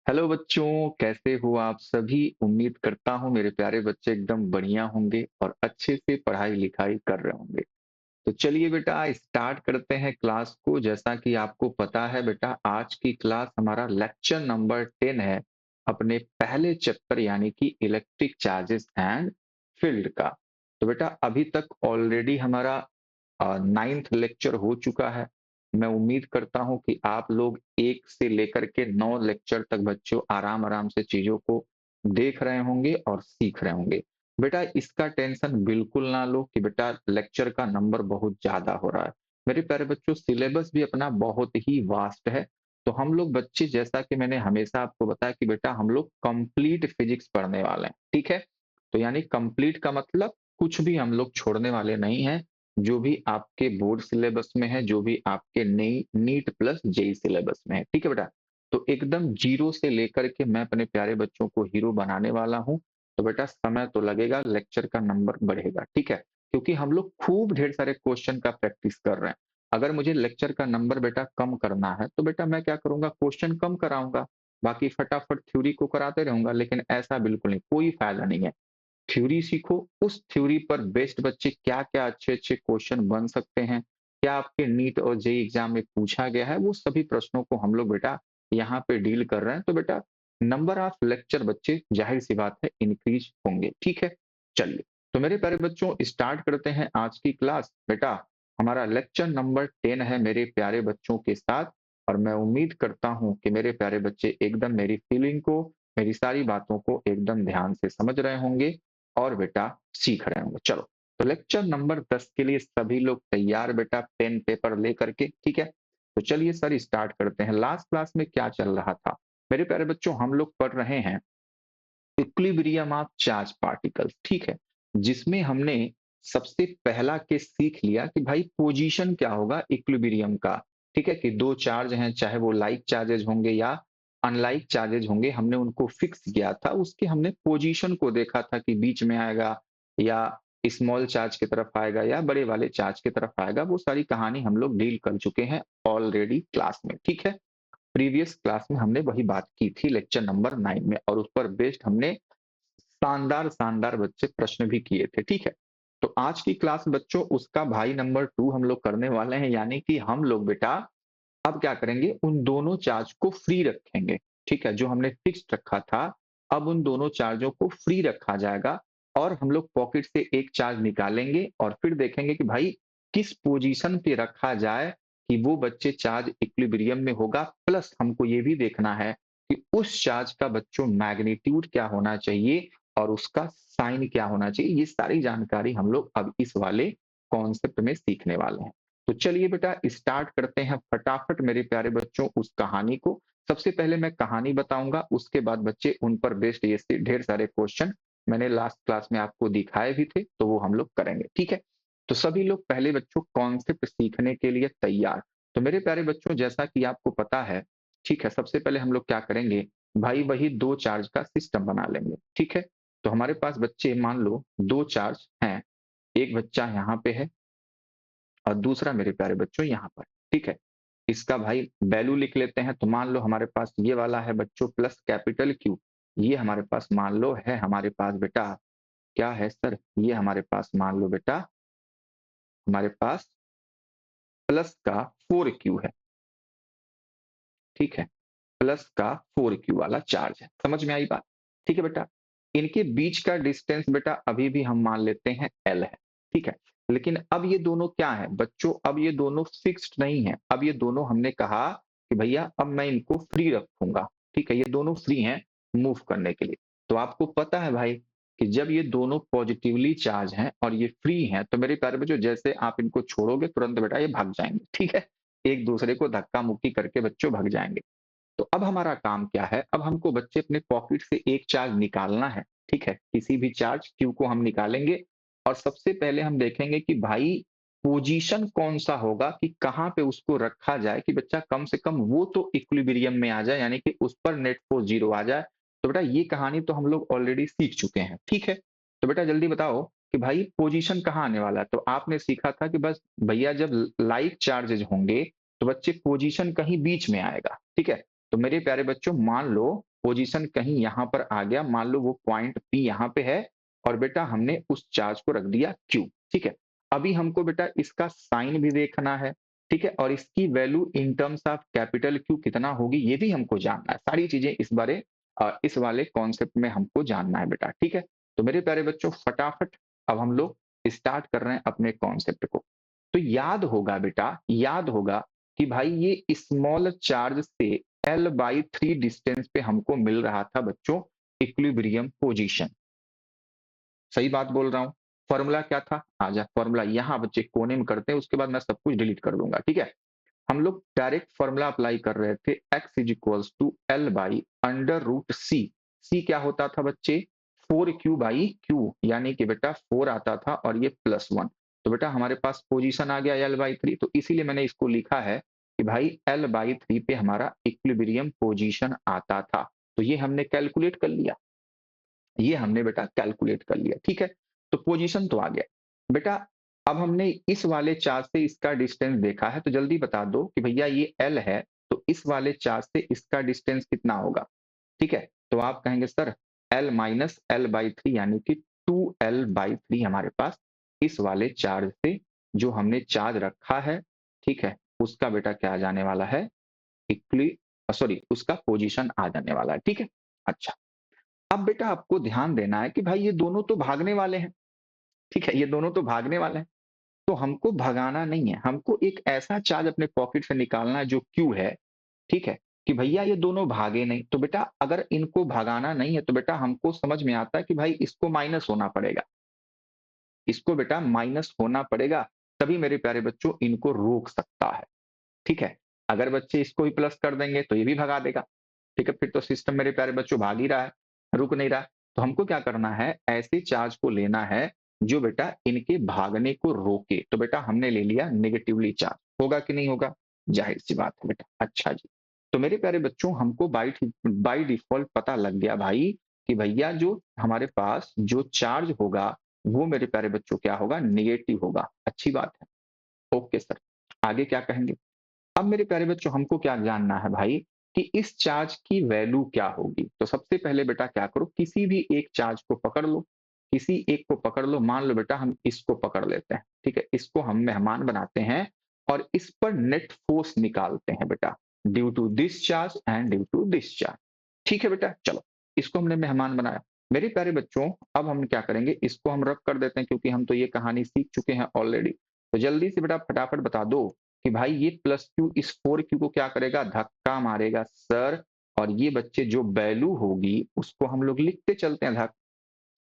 Hello बच्चों, कैसे हो आप सभी? उम्मीद करता हूँ मेरे प्यारे बच्चे एकदम बढ़िया होंगे और अच्छे से पढ़ाई-लिखाई कर रहे होंगे। तो चलिए बेटा स्टार्ट करते हैं क्लास को। जैसा कि आपको पता है बेटा आज की क्लास हमारा लेक्चर नंबर 10 है, अपने पहले चैप्टर यानी कि इलेक्ट्रिक चार्जेस एंड फील्ड का। तो बेटा अभी तक ऑलरेडी हमारा 9th लेक्चर हो चुका है। मैं उम्मीद करता हूँ कि आप लोग 1 से लेकर के 9 लेक्चर तक बच्चों आराम-आराम से चीज़ों को देख रहे होंगे और सीख रहे होंगे। बेटा इसका टेंशन बिल्कुल ना लो कि बेटा लेक्चर का नंबर बहुत ज़्यादा हो रहा है। मेरे प्यारे बच्चों सिलेबस भी अपना बहुत ही वास्ट है। तो हम लोग बच्चे जैसा कि मैंने हमेशा आपको बताया कि बेटा हम लोग कंप्लीट फिजिक्स पढ़ने वाले हैं, ठीक है? तो यानी कंप्लीट का मतलब कुछ भी हम लोग छोड़ने वाले नहीं हैं। जो भी आपके बोर्ड सिलेबस में है, जो भी आपके नई नीट प्लस जेईई सिलेबस में है, ठीक है बेटा? तो एकदम ज़ीरो से लेकर के मैं अपने प्यारे बच्चों को हीरो बनाने वाला हूँ। तो बेटा समय तो लगेगा, लेक्चर का नंबर बढ़ेगा, ठीक है? क्योंकि हम लोग खूब ढेर सारे क्वेश्चन का प्रैक्टिस कर रहे हैं। अगर मुझे लेक्चर का नंबर बेटा कम करना है, तो बेटा मैं क्या करूँगा क्वेश्चन कम कराऊँगा, बाकी फटाफट थ्योरी को कराते रहूँगा, लेकिन ऐसा बिल्कुल नहीं, कोई फ़ायदा नहीं है। थ्योरी सीखो, उस थ्योरी पर बेस्ड बच्चे क्या-क्या अच्छे-अच्छे क्वेश्चन बन सकते हैं, क्या आपके नीट और जेईई एग्ज़ाम में पूछा गया है, वो सभी प्रश्नों को हम लोग बेटा यहाँ पे डील कर रहे हैं। तो बेटा नंबर ऑफ लेक्चर बच्चे ज़ाहिर-सी बात है इंक्रीज़ होंगे, ठीक है? चलिए, तो मेरे प्यारे बच्चों स्टार्ट करते हैं आज की क्लास। बेटा हमारा लेक्चर नंबर 10 है मेरे प्यारे बच्चों के साथ और मैं उम्मीद करता हूँ कि मेरे प्यारे बच्चे एकदम मेरी फीलिंग को, मेरी सारी बातों को एकदम ध्यान से समझ रहे होंगे और बेटा सीख रहे होंगे। चलो, तो लेक्चर नंबर 10 के लिए सभी लोग तैयार बेटा पेन पेपर लेकर के, ठीक है? तो चलिए सर स्टार्ट करते हैं। लास्ट क्लास में क्या चल रहा था? मेरे प्यारे बच्चों हम लोग पढ़ रहे हैं इक्विलिब्रियम ऑफ चार्ज पार्टिकल्स, ठीक है? जिसमें हमने सबसे पहला केस सीख लिया कि भाई पोजीशन क्या होगा इक्विलिब्रियम का, ठीक है? कि 2 चार्ज हैं, चाहे वो लाइक चार्जेस होंगे या अनलाइक चार्जेस होंगे, हमने उनको फिक्स किया था। उसके हमने पोजीशन को देखा था कि बीच में आएगा या स्मॉल चार्ज की तरफ आएगा या बड़े वाले चार्ज की तरफ आएगा। वो सारी कहानी हम लोग डील कर चुके हैं ऑलरेडी क्लास में, ठीक है? प्रीवियस क्लास में हमने वही बात की थी लेक्चर नंबर 9 में और उस पर बेस्ड हमने शानदार बच्चे प्रश्न भी किए थे, ठीक है? तो आज की क्लास बच्चों उसका भाई नंबर 2 हम लोग करने वाले हैं यानी कि हम लोग बेटा अब क्या करेंगे उन दोनों चार्ज को फ्री रखेंगे, ठीक है? जो हमने फिक्स्ड रखा था, अब उन दोनों चार्जों को फ्री रखा जाएगा और हम लोग पॉकेट से एक चार्ज निकालेंगे और फिर देखेंगे कि भाई किस पोजीशन पे रखा जाए कि वो बच्चे चार्ज इक्विलिब्रियम में होगा प्लस हमको ये भी देखना है कि उस चार्ज का बच्चों मैग्नीट्यूड क्या होना चाहिए और उसका साइन क्या होना चाहिए। ये सारी जानकारी हम लोग अब इस वाले कॉन्सेप्ट में सीखने वाले हैं। तो चलिए बेटा स्टार्ट करते हैं फटाफट मेरे प्यारे बच्चों उस कहानी को। सबसे पहले मैं कहानी बताऊंगा, उसके बाद बच्चे उन पर बेस्ड ये ढेर सारे क्वेश्चन मैंने लास्ट क्लास में आपको दिखाए भी थे, तो वो हम लोग करेंगे, ठीक है? तो सभी लोग पहले बच्चों कॉन्सेप्ट सीखने के लिए तैयार। तो मेरे प्यारे बच्चों जैसा कि आपको पता है, ठीक है, सबसे पहले हम लोग क्या करेंगे, भाई वही 2 चार्ज का सिस्टम बना लेंगे, ठीक है? तो हमारे पास बच्चे मान लो 2 चार्ज हैं, एक बच्चा यहाँ पे है और दूसरा मेरे प्यारे बच्चों यहाँ पर, ठीक है? इसका भाई वैल्यू लिख लेते हैं, तो मान लो हमारे पास ये वाला है बच्चों प्लस कैपिटल Q, ये हमारे पास मान लो है हमारे पास बेटा क्या है सर? ये हमारे पास मान लो बेटा हमारे पास प्लस का 4Q है, ठीक है? प्लस का 4Q वाला चार्ज है। समझ में आई बात? ठीक है बेटा? इनके बीच का डिस्टेंस बेटा अभी भी हम मान लेते हैं L है, ठीक है? लेकिन अब ये दोनों क्या है? बच्चों अब ये दोनों फिक्स्ड नहीं है। अब ये दोनों हमने कहा कि भैया अब मैं इनको फ्री रखूँगा, ठीक है? ये दोनों फ्री हैं मूव करने के लिए। तो आपको पता है भाई कि जब ये दोनों पॉजिटिवली चार्ज हैं और ये फ्री हैं, तो मेरे प्यारे बच्चों जैसे आप इनको छोड़ोगे तुरंत बेटा ये भाग जाएँगे, ठीक है? एक दूसरे को धक्का-मुक्की करके बच्चों भाग जाएँगे। तो अब हमारा काम क्या है? अब हमको बच्चे अपने पॉकेट से एक चार्ज निकालना है, ठीक है? किसी भी चार्ज Q को हम निकालेंगे और सबसे पहले हम देखेंगे कि भाई पोजीशन कौन-सा होगा कि कहाँ पे उसको रखा जाए कि बच्चा कम से कम वो तो इक्विलिब्रियम में आ जाए यानी कि उस पर नेट फोर्स 0 आ जाए। तो बेटा ये कहानी तो हम लोग ऑलरेडी सीख चुके हैं, ठीक है? तो बेटा जल्दी बताओ कि भाई पोजीशन कहाँ आने वाला है? तो आपने सीखा था कि बस भैया जब लाइक चार्जेज़ होंगे, तो बच्चे पोजीशन कहीं बीच में आएगा, ठीक है? तो मेरे प्यारे बच्चों मान लो पोजीशन कहीं यहाँ पर आ गया, मान लो वो पॉइंट P यहाँ पे है और बेटा हमने उस चार्ज को रख दिया Q, ठीक है। अभी हमको बेटा इसका साइन भी देखना है, ठीक है, और इसकी value in terms of capital Q कितना होगी ये भी हमको जानना है। सारी चीजें इस वाले कॉन्सेप्ट में हमको जानना है बेटा, ठीक है। तो मेरे प्यारे बच्चों फटाफट अब हम लोग स्टार्ट कर रहे हैं अपने कॉन्सेप्ट को। तो याद होगा बेटा, याद होगा कि भाई ये स्मॉल चार्ज से L/3 डिस्टेंस पे हमको मिल रहा था बच्चों इक्विलिब्रियम पोजीशन। सही बात बोल रहा हूं? फॉर्मूला क्या था? आजा फॉर्मूला यहां बच्चे कोने में करते हैं, उसके बाद मैं सब कुछ डिलीट कर दूंगा, ठीक है। हम लोग डायरेक्ट फॉर्मूला अप्लाई कर रहे थे, x is equals to L/√C। C क्या होता था बच्चे? 4Q/Q, यानी कि बेटा 4 आता था और ये +1। तो बेटा हमारे पास पोजीशन आ गया L/3, तो इसीलिए मैंने इसको लिखा है कि भाई L/3 पे हमारा इक्विलिब्रियम पोजीशन आता था। तो ये हमने कैलकुलेट कर लिया, ये हमने बेटा कैलकुलेट कर लिया, ठीक है। तो पोजीशन तो आ गया बेटा। अब हमने इस वाले चार्ज से इसका डिस्टेंस देखा है, तो जल्दी बता दो कि भैया ये L है, तो इस वाले चार्ज से इसका डिस्टेंस कितना होगा, ठीक है। तो आप कहेंगे सर L माइनस L/3 यानी कि 2L/3 हमारे पास इस वाले चार्ज से जो हमने चार्ज रखा है, ठीक है, उसका बेटा क्या आ जाने वाला है, इक्वली सॉरी उसका पोजीशन आ जाने वाला है, ठीक है। अच्छा, अब बेटा आपको ध्यान देना है कि भाई ये दोनों तो भागने वाले हैं, ठीक है, ये दोनों तो भागने वाले हैं। तो हमको भगाना नहीं है, हमको एक ऐसा चार्ज अपने पॉकेट से निकालना है जो Q है, ठीक है, कि भैया ये दोनों भागे नहीं। तो बेटा अगर इनको भगाना नहीं है तो बेटा हमको समझ में आता है कि भाई इसको माइनस होना पड़ेगा, इसको बेटा माइनस होना पड़ेगा, तभी मेरे प्यारे बच्चों इनको रोक सकता है, ठीक है। अगर बच्चे इसको ही प्लस कर देंगे तो ये भी भगा देगा, ठीक है, फिर तो सिस्टम मेरे प्यारे बच्चों भाग ही रहा है, रुक नहीं रहा। तो हमको क्या करना है, ऐसे चार्ज को लेना है जो बेटा इनके भागने को रोके। तो बेटा हमने ले लिया नेगेटिवली चार्ज, होगा कि नहीं होगा? जाहिर सी बात है बेटा। अच्छा जी, तो मेरे प्यारे बच्चों हमको बाई डिफॉल्ट पता लग गया भाई कि भैया जो हमारे पास जो चार्ज होगा वो मेरे प्यारे बच्चों क्या होगा, निगेटिव होगा। अच्छी बात है, ओके सर। आगे क्या कहेंगे? अब मेरे प्यारे बच्चों हमको क्या जानना है भाई कि इस चार्ज की वैल्यू क्या होगी। तो सबसे पहले बेटा क्या करो, किसी भी एक चार्ज को पकड़ लो, किसी एक को पकड़ लो। मान लो बेटा हम इसको पकड़ लेते हैं, ठीक है, इसको हम मेहमान बनाते हैं और इस पर नेट फोर्स निकालते हैं बेटा, due to this charge and due to this charge. ठीक है बेटा, चलो इसको हमने मेहमान बनाया। मेरे प्यारे बच्चों अब हम क्या करेंगे, इसको हम रब कर देते हैं क्योंकि हम तो ये कहानी सीख चुके हैं ऑलरेडी। तो जल्दी से बेटा फटाफट बता दो कि भाई ये +Q इस 4Q को क्या करेगा, धक्का मारेगा सर। और ये बच्चे जो वैल्यू होगी उसको हम लोग लिखते चलते हैं,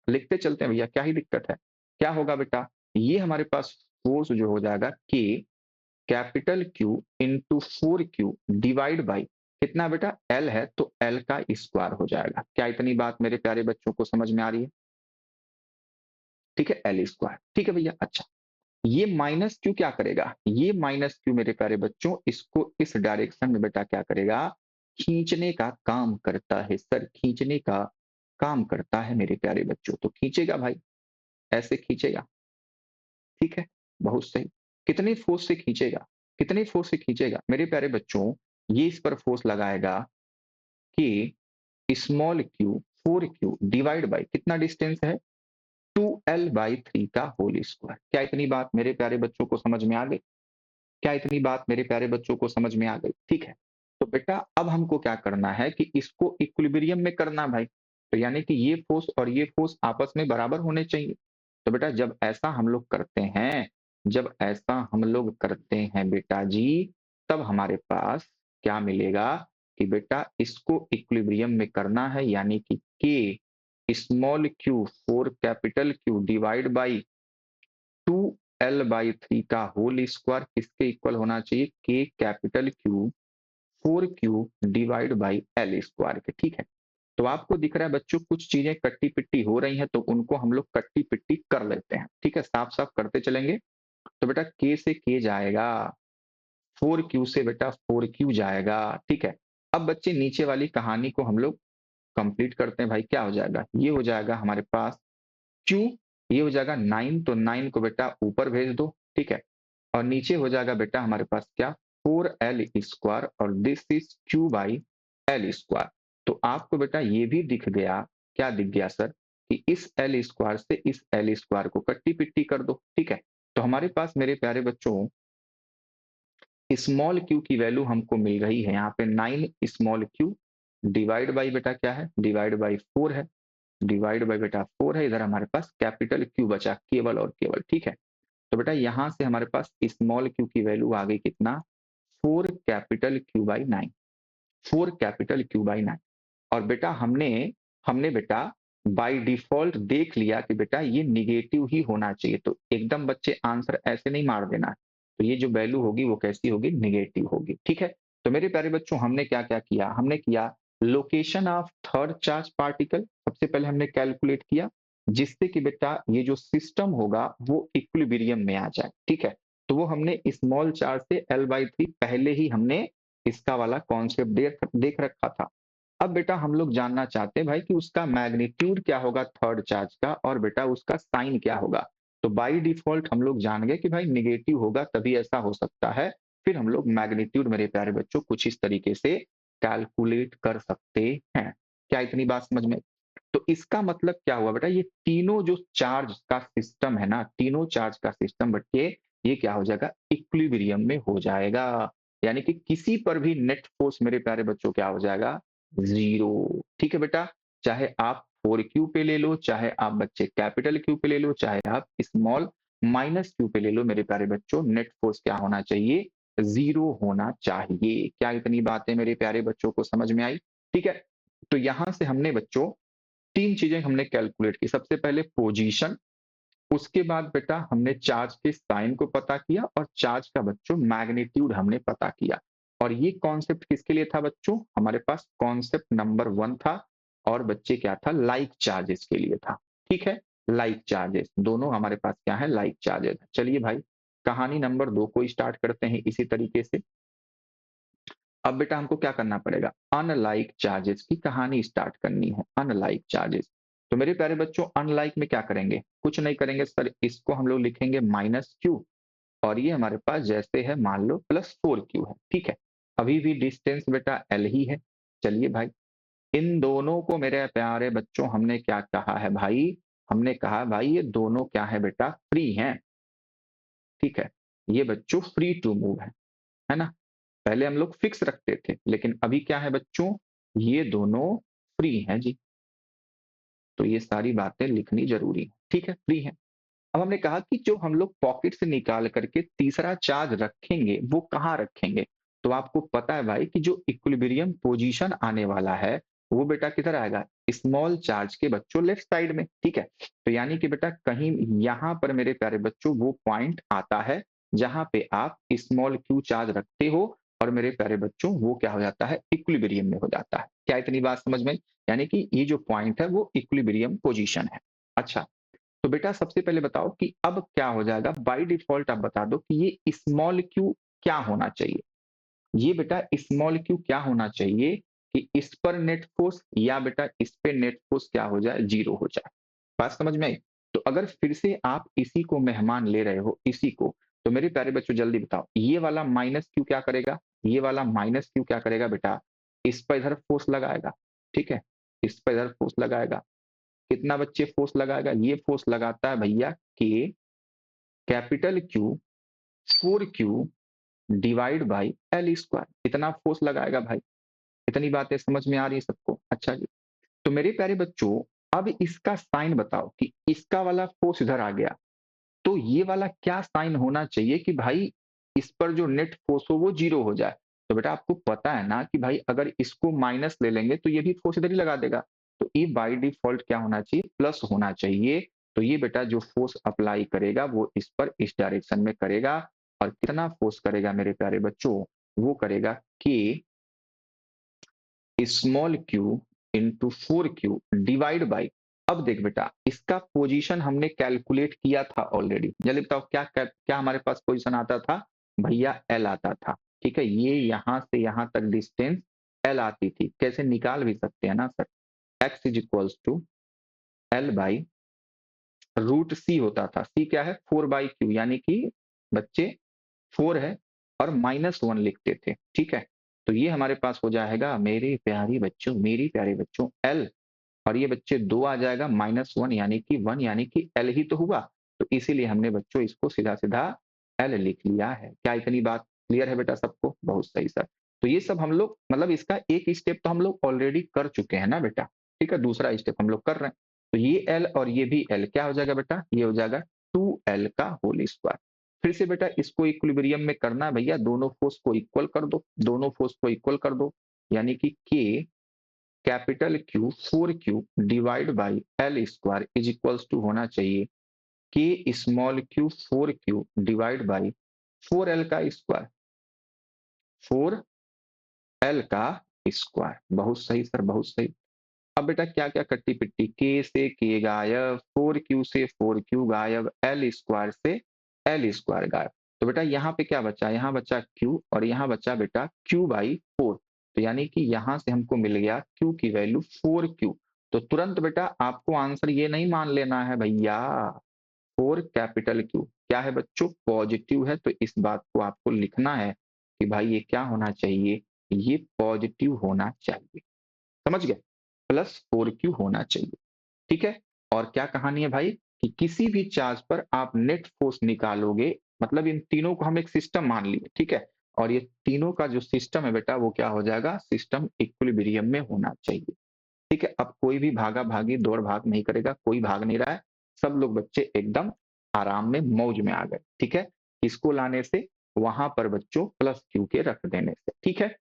लिखते चलते हैं भैया, क्या ही दिक्कत है। क्या होगा बेटा, ये हमारे पास फोर्स जो हो जाएगा K capital Q into 4Q divide by कितना बेटा, L है तो L का स्क्वायर हो जाएगा। क्या इतनी बात मेरे प्यारे बच्चों को समझ में आ रही है? ठीक है, L स्क्वायर, ठीक है भैया। अच्छा, ये माइनस क्यू क्या करेगा, ये माइनस क्यू मेरे प्यारे बच्चों इसको इस डायरेक्शन में बेटा क्या करेगा, खींचने का काम करता है सर, खींचने का काम करता है मेरे प्यारे बच्चों। तो खींचेगा भाई, ऐसे खींचेगा, ठीक है, बहुत सही। कितने फोर्स से खींचेगा, कितने फोर्स से खींचेगा मेरे प्यारे बच्चों, ये इस पर फोर्स लगाएगा कि small Q 4Q divide by कितना डिस्टेंस है, 2L/3 का होल स्क्वायर। क्या इतनी बात मेरे प्यारे बच्चों को समझ में आ गई? क्या इतनी बात मेरे प्यारे बच्चों को समझ में आ गई? ठीक है। तो बेटा अब हमको क्या करना है कि इसको इक्विलिब्रियम में करना भाई। तो यानी कि ये फोर्स और ये फोर्स आपस में बराबर होने चाहिए। तो बेटा जब ऐसा हम लोग करते हैं, जब ऐसा हम लोग करते हैं बेटा जी, तब हमारे पास क्या मिलेगा कि बेटा इसको इक्विलिब्रियम में करना है, यानी कि K small q 4 capital Q divide by 2L/3 का होल स्क्वायर किसके इक्वल होना चाहिए, K capital Q 4Q divide by L square के। ठीक है, तो आपको दिख रहा है बच्चों कुछ चीजें कट्टी पिट्टी हो रही हैं, तो उनको हम लोग कट्टी पिट्टी कर लेते हैं। ठीक है, साफ साफ करते चलेंगे। तो बेटा K से K जाएगा, 4Q से बेटा 4Q जाएगा। ठीक है, अब बच्चे नीचे वाली कहानी को हम लोग कंप्लीट करते हैं भाई। क्या हो जाएगा, ये हो जाएगा हमारे पास Q, ये हो जाएगा 9, तो 9 को बेटा ऊपर भेज दो। ठीक है, और नीचे हो जाएगा बेटा हमारे पास क्या, 4L स्क्वायर, और this is Q by L square. तो आपको बेटा ये भी दिख गया, क्या दिख गया सर, कि इस एल स्क्वायर से इस एल स्क्वायर को कट्टी पिट्टी कर दो। ठीक है, तो हमारे पास मेरे प्यारे बच्चों स्मॉल क्यू की वैल्यू हमको मिल रही है यहाँ पे 9 स्मॉल क्यू डिवाइड बाई बेटा क्या है, डिवाइड बाई 4 है, डिवाइड बाई बेटा 4 है। इधर हमारे पास कैपिटल क्यू बचा केवल और केवल। ठीक है, तो बेटा यहां से हमारे पास स्मॉल क्यू की वैल्यू आ गई कितना, 4 capital Q by 9, 4 capital Q by 9। और बेटा हमने हमने बेटा बाय डिफॉल्ट देख लिया कि बेटा ये निगेटिव ही होना चाहिए, तो एकदम बच्चे आंसर ऐसे नहीं मार देना है। तो ये जो वैल्यू होगी वो कैसी होगी, निगेटिव होगी। ठीक है, तो मेरे प्यारे बच्चों हमने क्या क्या किया, हमने किया location of third charge particle सबसे पहले हमने कैलकुलेट किया, जिससे कि बेटा ये जो सिस्टम होगा वो इक्विलिब्रियम में आ जाए। ठीक है, तो वो हमने स्मॉल चार्ज से L/3 पहले ही हमने इसका वाला कॉन्सेप्ट देख रखा था। अब बेटा हम लोग जानना चाहते हैं भाई कि उसका मैग्नीट्यूड क्या होगा थर्ड चार्ज का, और बेटा उसका साइन क्या होगा। तो बाय डिफॉल्ट हम लोग जान गए कि भाई निगेटिव होगा तभी ऐसा हो सकता है। फिर हम लोग मैग्नीट्यूड मेरे प्यारे बच्चों कुछ इस तरीके से कैलकुलेट कर सकते हैं। क्या इतनी बात समझ में? तो इसका मतलब क्या हुआ बेटा, ये तीनों जो चार्ज का सिस्टम है ना, तीनों चार्ज का सिस्टम बच्चे ये क्या हो जाएगा, इक्विलिब्रियम में हो जाएगा। यानी कि किसी पर भी नेट फोर्स मेरे प्यारे बच्चों क्या हो जाएगा, जीरो। ठीक है बेटा, चाहे आप 4Q पे ले लो, चाहे आप बच्चे कैपिटल क्यू पे ले लो, चाहे आप स्मॉल माइनस क्यू पे ले लो, मेरे प्यारे बच्चों नेट फोर्स क्या होना चाहिए, जीरो होना चाहिए। क्या इतनी बातें मेरे प्यारे बच्चों को समझ में आई? ठीक है, तो यहां से हमने बच्चों तीन चीजें हमने कैलकुलेट की। सबसे पहले पोजीशन, उसके बाद बेटा हमने चार्ज के साइन को पता किया, और चार्ज का बच्चों मैग्नीट्यूड हमने पता किया। और ये कॉन्सेप्ट किसके लिए था बच्चों, हमारे पास कॉन्सेप्ट नंबर 1 था, और बच्चे क्या था, लाइक चार्जेस के लिए था। ठीक है, लाइक चार्जेस दोनों हमारे पास क्या है, लाइक चार्जेस। चलिए भाई कहानी नंबर 2 को स्टार्ट करते हैं इसी तरीके से। अब बेटा हमको क्या करना पड़ेगा, अनलाइक चार्जेस की कहानी स्टार्ट करनी है। अनलाइक चार्जेस, तो मेरे प्यारे बच्चों अनलाइक में क्या करेंगे, कुछ नहीं करेंगे सर, इसको हम लोग लिखेंगे -Q, और ये हमारे पास जैसे है मान लो +4Q है। ठीक है, अभी भी डिस्टेंस बेटा L ही है। चलिए भाई इन दोनों को मेरे प्यारे बच्चों हमने क्या कहा है भाई, हमने कहा भाई ये दोनों क्या है बेटा, फ्री हैं। ठीक है, ये बच्चों फ्री टू मूव है ना। पहले हम लोग फिक्स रखते थे, लेकिन अभी क्या है बच्चों, ये दोनों फ्री हैं जी। तो ये सारी बातें लिखनी जरूरी है। ठीक है, फ्री है। अब हमने कहा कि जो हम लोग पॉकेट से निकाल करके तीसरा चार्ज रखेंगे वो कहाँ रखेंगे। तो आपको पता है भाई कि जो इक्विलिब्रियम पोजीशन आने वाला है वो बेटा किधर आएगा, स्मॉल चार्ज के बच्चों लेफ्ट साइड में। ठीक है, तो यानी कि बेटा कहीं यहां पर मेरे प्यारे बच्चों वो पॉइंट आता है जहां पे आप स्मॉल क्यू चार्ज रखते हो, और मेरे प्यारे बच्चों वो क्या हो जाता है, इक्विलिब्रियम में हो जाता है। क्या इतनी बात समझ में? यानी कि ये जो पॉइंट है वो इक्विलिब्रियम पोजीशन है। अच्छा, तो बेटा सबसे पहले बताओ कि अब क्या हो जाएगा, बाय डिफॉल्ट आप बता दो कि ये स्मॉल क्यू क्या होना चाहिए। ये बेटा स्मॉल क्यू क्या होना चाहिए कि इस पर नेट फोर्स या बेटा इस पे नेट फोर्स क्या हो जाए, जीरो हो जाए। बात समझ में आई? तो अगर फिर से आप इसी को मेहमान ले रहे हो इसी को, तो मेरे प्यारे बच्चों जल्दी बताओ ये वाला माइनस क्यू क्या करेगा, ये वाला माइनस क्यू क्या करेगा बेटा, इस पर इधर फोर्स लगाएगा। ठीक है, इस पर इधर फोर्स लगाएगा। कितना बच्चे फोर्स लगाएगा, ये फोर्स लगाता है भैया के capital Q 4Q divide by L square, इतना फोर्स लगाएगा भाई। इतनी बातें समझ में आ रही है सबको? अच्छा जी, तो मेरे प्यारे बच्चों अब इसका साइन बताओ कि इसका वाला फोर्स इधर आ गया, तो ये वाला क्या साइन होना चाहिए कि भाई इस पर जो नेट फोर्स हो वो जीरो हो जाए। तो बेटा आपको पता है ना कि भाई अगर इसको माइनस ले लेंगे तो ये भी फोर्स इधर ही लगा देगा। तो ये बाय डिफॉल्ट क्या होना चाहिए, प्लस होना चाहिए। तो ये बेटा जो फोर्स अप्लाई करेगा वो इस पर इस डायरेक्शन में करेगा, और कितना फोर्स करेगा मेरे प्यारे बच्चों, वो करेगा के small Q into 4Q divide by, अब देख बेटा इसका पोजीशन हमने कैलकुलेट किया था ऑलरेडी। जल्दी बताओ क्या क्या, क्या हमारे पास पोजीशन आता था भैया, एल आता था। ठीक है, ये यहां से यहां तक डिस्टेंस एल आती थी। कैसे निकाल भी सकते हैं ना sir, X is equals to L by root C होता था। सी क्या है, 4/Q, यानी कि बच्चे 4 है और -1 लिखते थे। ठीक है, तो ये हमारे पास हो जाएगा मेरे प्यारे बच्चों, मेरी प्यारे बच्चों L, और ये बच्चे 2 आ जाएगा -1 यानी कि 1 यानी कि L ही तो हुआ। तो इसीलिए हमने बच्चों इसको सीधा-सीधा L लिख लिया है। क्या इतनी बात क्लियर है बेटा सबको? बहुत सही सर। तो ये सब हम लोग मतलब इसका एक स्टेप तो हम लोग ऑलरेडी कर चुके हैं ना बेटा, ठीक है? दूसरा स्टेप हम लोग कर रहे हैं। तो ये L और ये भी L क्या हो जाएगा बेटा? ये हो जाएगा 2L का होल स्क्वायर। फिर से बेटा इसको इक्विलिब्रियम में करना है भैया, दोनों फोर्स को इक्वल कर दो, दोनों फोर्स को इक्वल कर दो, यानी कि K capital Q 4Q divide by L square is equals to होना चाहिए K small q 4Q divide by 4L का स्क्वायर, 4L का स्क्वायर। बहुत सही सर, बहुत सही। अब बेटा क्या क्या कट्टी पिट्टी, K से K गायब, 4Q से 4Q गायब, L स्क्वायर से L स्क्वायर गायब। तो बेटा यहाँ पे क्या बचा? यहाँ बचा Q और यहाँ बचा बेटा Q बाई 4। तो यानी कि यहाँ से हमको मिल गया Q की वैल्यू 4Q। तो तुरंत बेटा आपको आंसर ये नहीं मान लेना है भैया, 4 कैपिटल Q क्या है बच्चों? पॉजिटिव है। तो इस बात को आपको लिखना है कि भाई ये क्या होना चाहिए? ये पॉजिटिव होना चाहिए। समझ गए? +4Q होना चाहिए। ठीक है? और क्या कहानी है भाई कि किसी भी चार्ज पर आप नेट फोर्स निकालोगे, मतलब इन तीनों को हम एक सिस्टम मान लिए, ठीक है? और ये तीनों का जो सिस्टम है बेटा वो क्या हो जाएगा? सिस्टम इक्विलिब्रियम में होना चाहिए। ठीक है? अब कोई भी भागा-भागी, दौड़-भाग नहीं करेगा, कोई भाग नहीं रहा है। सब लोग बच्चे एकदम आराम में, मौज में आ गए। ठीक है? किसको लाने से? वहां पर बच्चों +Q के रख देने से। ठीक है?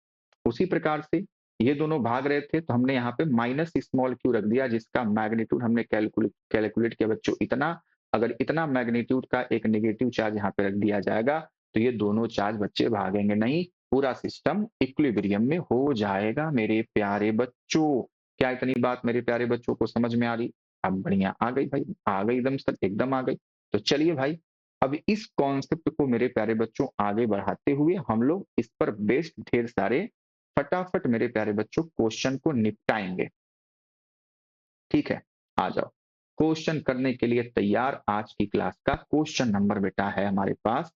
उसी प्रकार से ये दोनों भाग रहे थे तो हमने यहाँ पे माइनस स्मॉल q रख दिया, जिसका मैग्नीट्यूड हमने कैलकुलेट किया बच्चों इतना। अगर इतना मैग्नीट्यूड का एक नेगेटिव चार्ज यहाँ पे रख दिया जाएगा तो ये दोनों चार्ज बच्चे भागेंगे नहीं, पूरा सिस्टम इक्विलिब्रियम में हो जाएगा मेरे प्यारे बच्चों। क्या इतनी बात मेरे प्यारे बच्चों को समझ में आ रही? अब बढ़िया आ गई भाई, आ गई एकदम सर, एकदम आ गई। तो चलिए भाई, अब इस कॉन्सेप्ट को मेरे प्यारे बच्चों आगे बढ़ाते हुए हम लोग इस पर बेस्ड ढेर सारे फटाफट मेरे प्यारे बच्चों क्वेश्चन को निपटाएंगे। ठीक है? आ जाओ। क्वेश्चन करने के लिए तैयार। आज की क्लास का क्वेश्चन नंबर बेटा है हमारे पास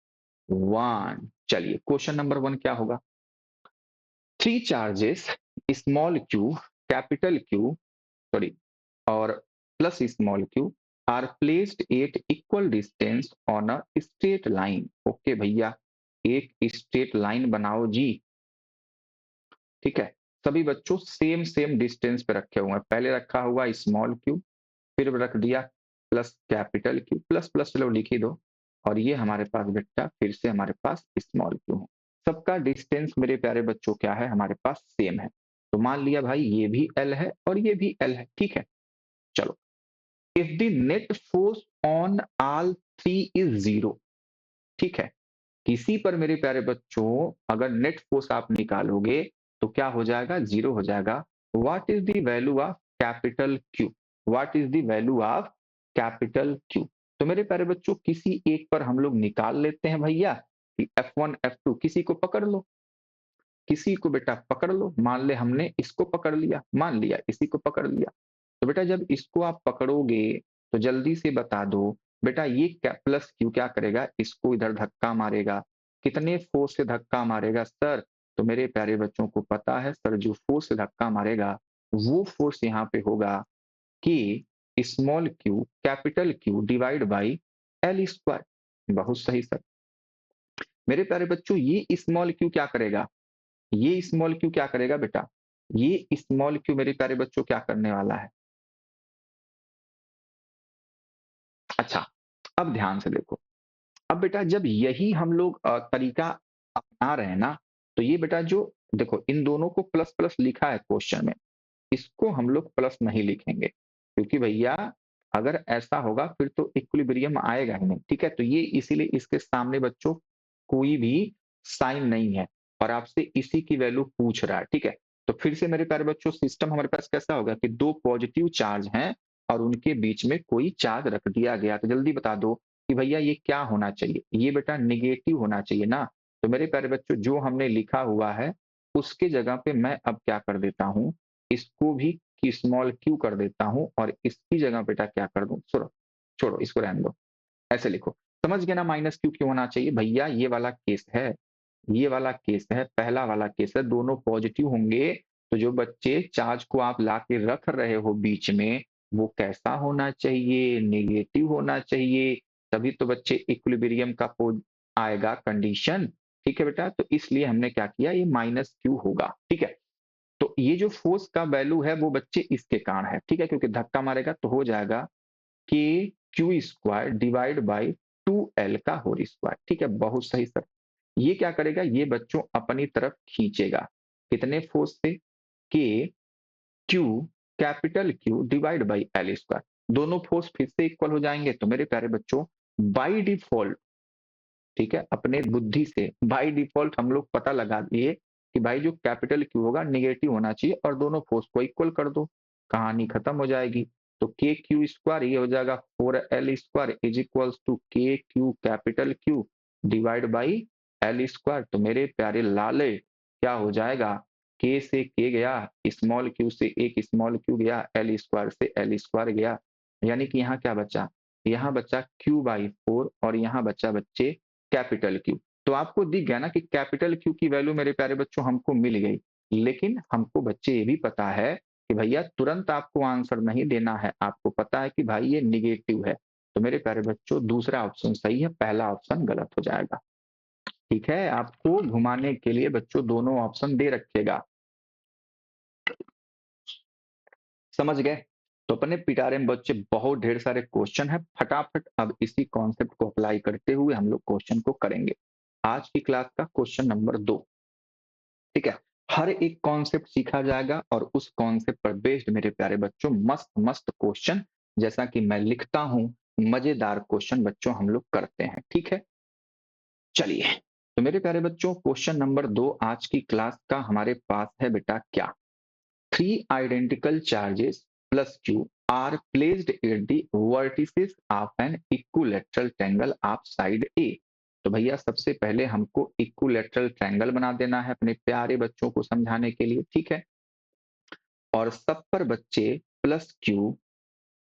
1। चलिए क्वेश्चन नंबर 1 क्या होगा? 3 charges small q capital Q sorry और plus small q are placed at equal distance on a straight line. Okay भैया, एक स्ट्रेट लाइन बनाओ जी। ठीक है? सभी बच्चों सेम सेम डिस्टेंस पे रखे हुए हैं। पहले रखा हुआ स्मॉल q, फिर रख दिया plus capital Q, plus plus चलो लिख ही दो, और ये हमारे पास बेटा फिर से हमारे पास स्मॉल q है। सबका डिस्टेंस मेरे प्यारे बच्चों क्या है? हमारे पास सेम है। तो मान लिया भाई ये भी L है और ये भी L है। ठीक है? चलो, if the net force on all three is 0, ठीक है, किसी पर मेरे प्यारे बच्चों अगर नेट फोर्स आप निकालोगे तो क्या हो जाएगा? 0 हो जाएगा। What is the value of capital Q? What is the value of capital Q? तो मेरे प्यारे बच्चों किसी एक पर हम लोग निकाल लेते हैं भैया कि F1 F2 किसी को पकड़ लो, किसी को बेटा पकड़ लो। मान ले हमने इसको पकड़ लिया, मान लिया इसी को पकड़ लिया। तो बेटा जब इसको आप पकड़ोगे तो जल्दी से बता दो बेटा ये क्या प्लस क्यू क्या करेगा? इसको इधर धक्का मारेगा। कितने फोर्स से धक्का मारेगा सर? तो मेरे प्यारे बच्चों को पता है सर, जो फोर्स से धक्का मारेगा वो फोर्स यहाँ पे होगा कि small Q capital Q divide by L square. बहुत सही सर। मेरे प्यारे बच्चों ये स्मॉल क्यू क्या करेगा? ये स्मॉल क्यू क्या करेगा बेटा? ये स्मॉल क्यू मेरे प्यारे बच्चों क्या करने वाला है? अच्छा, अब ध्यान से देखो। अब बेटा जब यही हम लोग तरीका अपना रहे हैं ना, तो ये बेटा जो देखो इन दोनों को प्लस प्लस लिखा है क्वेश्चन में, इसको हम लोग प्लस नहीं लिखेंगे, क्योंकि भैया अगर ऐसा होगा फिर तो इक्विलिब्रियम आएगा ही नहीं। ठीक है? तो ये इसीलिए इसके सामने बच्चों कोई भी साइन नहीं है और आपसे इसी की वैल्यू पूछ रहा है। ठीक है? तो फिर से मेरे प्यारे बच्चों सिस्टम हमारे पास कैसा होगा कि दो पॉजिटिव चार्ज हैं और उनके बीच में कोई चार्ज रख दिया गया। तो जल्दी बता दो कि भैया ये क्या होना चाहिए? ये बेटा नेगेटिव होना चाहिए ना। तो मेरे प्यारे बच्चों जो हमने लिखा हुआ है उसके जगह पे मैं अब क्या कर देता हूँ, इसको भी कि स्मॉल क्यू कर देता हूँ और इसकी जगह बेटा क्या कर दूं, छोड़ो छोड़ो इसको रहने दो, ऐसे लिखो। समझ गए ना माइनस क्यू क्यों होना चाहिए? भैया ये वाला केस है, ये वाला केस है, पहला वाला केस है, दोनों पॉजिटिव होंगे तो जो बच्चे चार्ज को आप लाके रख रहे हो बीच में, वो कैसा होना चाहिए? नेगेटिव होना चाहिए, तभी तो बच्चे इक्विलिब्रियम का आएगा कंडीशन। ठीक है बेटा, तो इसलिए हमने क्या किया, ये माइनस क्यू होगा। ठीक है, तो ये जो फोर्स का वैल्यू है वो बच्चे इसके कारण है। ठीक है, क्योंकि धक्का मारेगा तो हो जाएगा के Q square divide by 2l का होल स्क्वायर। ठीक है, बहुत सही सर। ये क्या करेगा, ये बच्चों अपनी तरफ खींचेगा, कितने फोर्स से? के Q capital Q divide by L square. दोनों फोर्स फिर से इक्वल हो जाएंगे। तो मेरे प्यारे बच्चों, बाई डिफॉल्ट, ठीक है, अपने बुद्धि से बाई डिफॉल्ट हम लोग पता लगा दिए कि भाई जो कैपिटल क्यू होगा नेगेटिव होना चाहिए और दोनों फोर्स को इक्वल कर दो, कहानी खत्म हो जाएगी। तो के क्यू स्क्वायर ये हो जाएगा 4l square is equals to K Q capital Q divide by L square. तो मेरे प्यारे लाले क्या हो जाएगा, के से के गया, स्मॉल क्यू से एक स्मॉल क्यू गया, एल स्क्वायर से एल स्क्वायर गया, यानी कि यहाँ क्या बचा, यहाँ बचा क्यू बाई 4 और यहाँ बचा बच्चे कैपिटल क्यू। तो आपको दिख गया ना कि कैपिटल क्यू की वैल्यू मेरे प्यारे बच्चों हमको मिल गई, लेकिन हमको बच्चे ये भी पता है कि भैया तुरंत आपको आंसर नहीं देना है, आपको पता है कि भाई ये निगेटिव है। तो मेरे प्यारे बच्चों दूसरा ऑप्शन सही है, पहला ऑप्शन गलत हो जाएगा। ठीक है, आपको घुमाने के लिए बच्चों दोनों ऑप्शन दे रखिएगा, समझ गए? तो अपने पिटारे में बच्चे बहुत ढेर सारे क्वेश्चन है, फटाफट अब इसी कॉन्सेप्ट को अप्लाई करते हुए हम लोग क्वेश्चन को करेंगे। आज की क्लास का क्वेश्चन नंबर 2। ठीक है, हर एक कॉन्सेप्ट सीखा जाएगा और उस कॉन्सेप्ट पर बेस्ड मेरे प्यारे बच्चों मस्त मस्त क्वेश्चन, जैसा कि मैं लिखता हूं, मजेदार क्वेश्चन बच्चों हम लोग करते हैं। ठीक है, चलिए, तो मेरे प्यारे बच्चों क्वेश्चन नंबर 2 आज की क्लास का हमारे पास है बेटा क्या, three identical charges plus q are placed at the vertices of an equilateral triangle of side A। तो भैया सबसे पहले हमको इक्विलेटरल ट्रायंगल बना देना है अपने प्यारे बच्चों को समझाने के लिए। ठीक है, और सब पर बच्चे plus q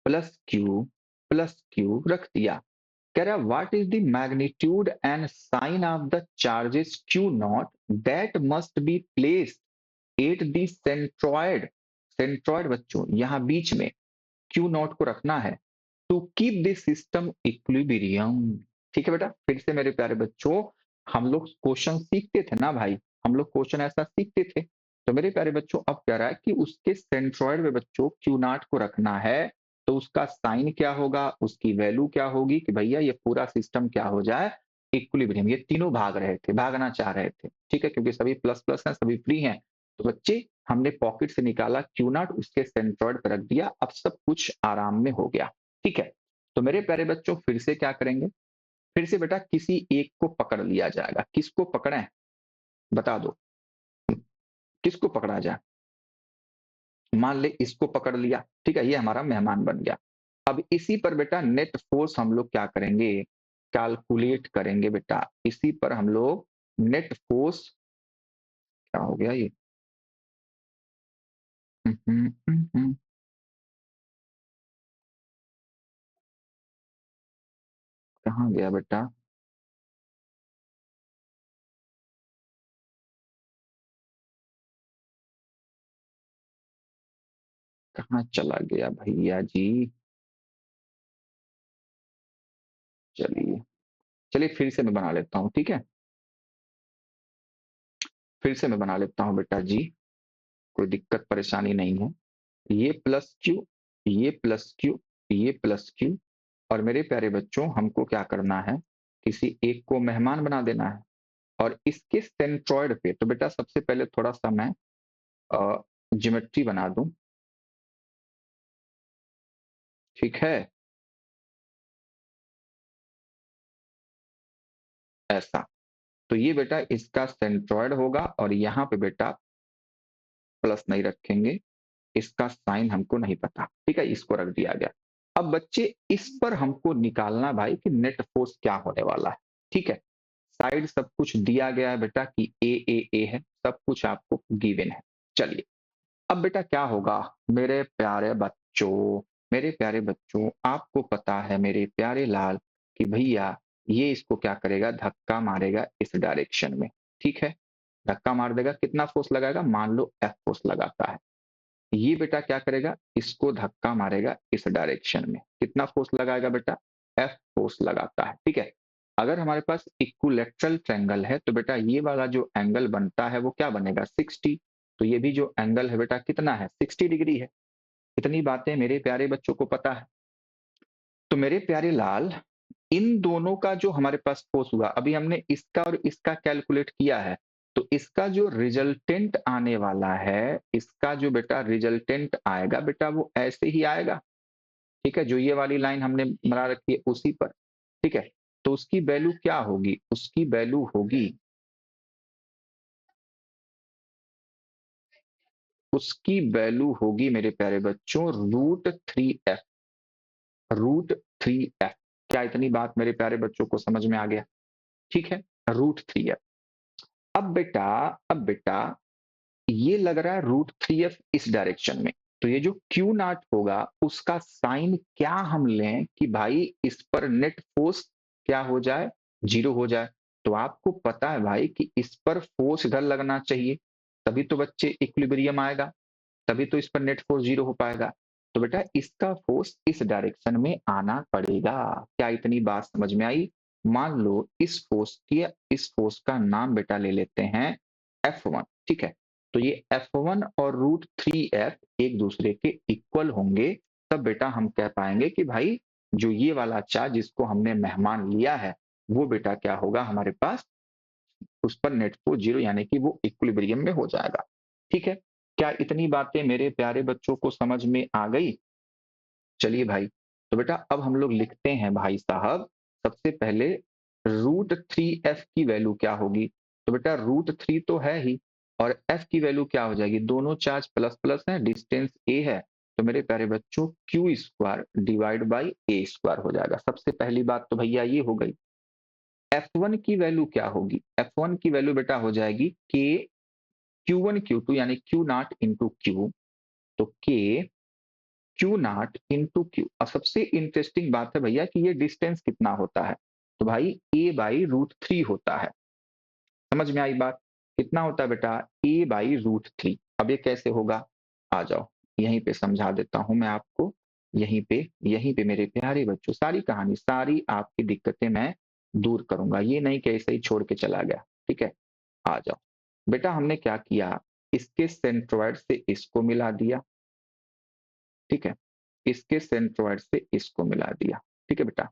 plus q plus q रख दिया। कह रहा what is the magnitude and sign of the charges q naught that must be placed at the centroid. Centroid बच्चों यहाँ बीच में क्यू नॉट को रखना है to keep this system equilibrium. ठीक है बेटा, फिर से मेरे प्यारे बच्चों, हम लोग क्वेश्चन सीखते थे ना भाई, हम लोग क्वेश्चन ऐसा सीखते थे। तो मेरे प्यारे बच्चों अब कह रहा है कि उसके सेंट्रॉयड में बच्चों क्यू नॉट को रखना है, तो उसका साइन क्या होगा, उसकी वैल्यू क्या होगी कि भैया ये पूरा सिस्टम क्या हो जाए, इक्विलिब्रियम। ये तीनों भाग रहे थे, भागना चाह रहे थे। ठीक है, क्योंकि सभी प्लस प्लस हैं, सभी फ्री हैं। तो बच्चे हमने पॉकेट से निकाला क्यू नॉट, उसके सेंट्रॉयड पर रख दिया, अब सब कुछ आराम में हो गया। ठीक है, तो मेरे प्यारे बच्चों फिर से क्या करेंगे, फिर से बेटा किसी एक को पकड़ लिया जाएगा। किसको पकड़े बता दो, किसको पकड़ा जाए? मान ले इसको पकड़ लिया। ठीक है, ये हमारा मेहमान बन गया। अब इसी पर बेटा नेट फोर्स हम लोग क्या करेंगे, कैलकुलेट करेंगे बेटा। इसी पर हम लोग नेट फोर्स, क्या हो गया ये, हम्म, हम्म, हम्म, कहाँ गया बेटा, कहाँ चला गया भैया जी? चलिए, चलिए फिर से मैं बना लेता हूँ। ठीक है, फिर से मैं बना लेता हूँ बेटा जी, कोई दिक्कत परेशानी नहीं है। ये प्लस क्यू, ये प्लस क्यू, ये प्लस क्यू, और मेरे प्यारे बच्चों हमको क्या करना है, किसी एक को मेहमान बना देना है और इसके सेंट्रॉइड पे। तो बेटा सबसे पहले थोड़ा सा मैं ज्योमेट्री बना दूं। ठीक है, ऐसा। तो ये बेटा इसका सेंट्रॉइड होगा और यहाँ पे बेटा प्लस नहीं रखेंगे, इसका साइन हमको नहीं पता। ठीक है, इसको रख दिया गया। अब बच्चे इस पर हमको निकालना भाई कि नेट फोर्स क्या होने वाला है। ठीक है, साइड सब कुछ दिया गया है बेटा कि ए है, सब कुछ आपको गिवन है। चलिए, अब बेटा क्या होगा मेरे प्यारे बच्चों, मेरे प्यारे बच्चों आपको पता है मेरे प्यारे लाल कि भैया ये इसको क्या करेगा, धक्का मारेगा इस डायरेक्शन में। ठीक है, धक्का मार देगा, कितना फोर्स लगाएगा, मान लो एफ फोर्स लगाता है, ये बेटा क्या करेगा, इसको धक्का मारेगा इस डायरेक्शन में, कितना फोर्स लगाएगा बेटा, एफ फोर्स लगाता है, ठीक है। अगर हमारे पास इक्विलैटरल ट्रायंगल है तो बेटा ये वाला जो एंगल बनता है वो क्या बनेगा, 60। तो ये भी जो एंगल है बेटा कितना है, 60 डिग्री है। इतनी बातें मेरे प्यारे बच्चों को पता है। तो मेरे प्यारे लाल, इन दोनों का जो हमारे पास फोर्स हुआ, अभी हमने इसका और इसका कैलकुलेट किया है, तो इसका जो रिजल्टेंट आने वाला है, इसका जो बेटा रिजल्टेंट आएगा बेटा वो ऐसे ही आएगा, ठीक है, जो ये वाली लाइन हमने बना रखी है उसी पर, ठीक है। तो उसकी वैल्यू क्या होगी, उसकी वैल्यू होगी, उसकी वैल्यू होगी मेरे प्यारे बच्चों √3f, √3f। क्या इतनी बात मेरे प्यारे बच्चों को समझ में आ गया, ठीक है, √3f। अब बेटा ये लग रहा है √3f इस डायरेक्शन में, तो ये जो क्यू नॉट होगा उसका साइन क्या हम लें कि भाई इस पर नेट फोर्स क्या हो जाए, 0 हो जाए। तो आपको पता है भाई कि इस पर फोर्स इधर लगना चाहिए, तभी तो बच्चे इक्विलिब्रियम आएगा, तभी तो इस पर नेट फोर्स 0 हो पाएगा। तो बेटा इसका फोर्स इस डायरेक्शन में आना पड़ेगा। क्या इतनी बात समझ में आई? मान लो इस फोर्स का नाम बेटा ले लेते हैं F1, ठीक है। तो ये F1 और √3f एक दूसरे के इक्वल होंगे, तब बेटा हम कह पाएंगे कि भाई जो ये वाला चार्ज जिसको हमने मेहमान लिया है वो बेटा क्या होगा हमारे पास, उस पर नेट फोर्स 0 यानी कि वो इक्विलिब्रियम में हो जाएगा, ठीक है। क्या इतनी बातें मेरे प्यारे बच्चों को समझ में आ गई? चलिए भाई, तो बेटा अब हम लोग लिखते हैं भाई साहब, सबसे पहले √3f की वैल्यू क्या होगी। तो बेटा √3 तो है ही, और f की वैल्यू क्या हो जाएगी, दोनों चार्ज प्लस प्लस है, डिस्टेंस a है, तो मेरे प्यारे बच्चों q² डिवाइड बाई a² हो जाएगा। सबसे पहली बात तो भैया ये हो गई। F1 की वैल्यू क्या होगी, F1 की वैल्यू बेटा हो जाएगी k q1 q2 यानी q नॉट इंटू q, तो k Q not into Q. अब सबसे इंटरेस्टिंग बात है भैया कि ये डिस्टेंस कितना होता है, तो भाई a/√3 होता है। समझ में आई बात? कितना होता है बेटा, a/√3। अब ये कैसे होगा, आ जाओ यहीं पे समझा देता हूं मैं आपको। यहीं पे मेरे प्यारे बच्चों सारी कहानी, सारी आपकी दिक्कतें मैं दूर करूंगा, ये नहीं कि ऐसे ही छोड़ के चला गया, ठीक है। आ जाओ बेटा, हमने क्या किया, इसके सेंट्रोइड से इसको मिला दिया, ठीक है, इसके सेंट्रोइड से इसको मिला दिया, ठीक है बेटा,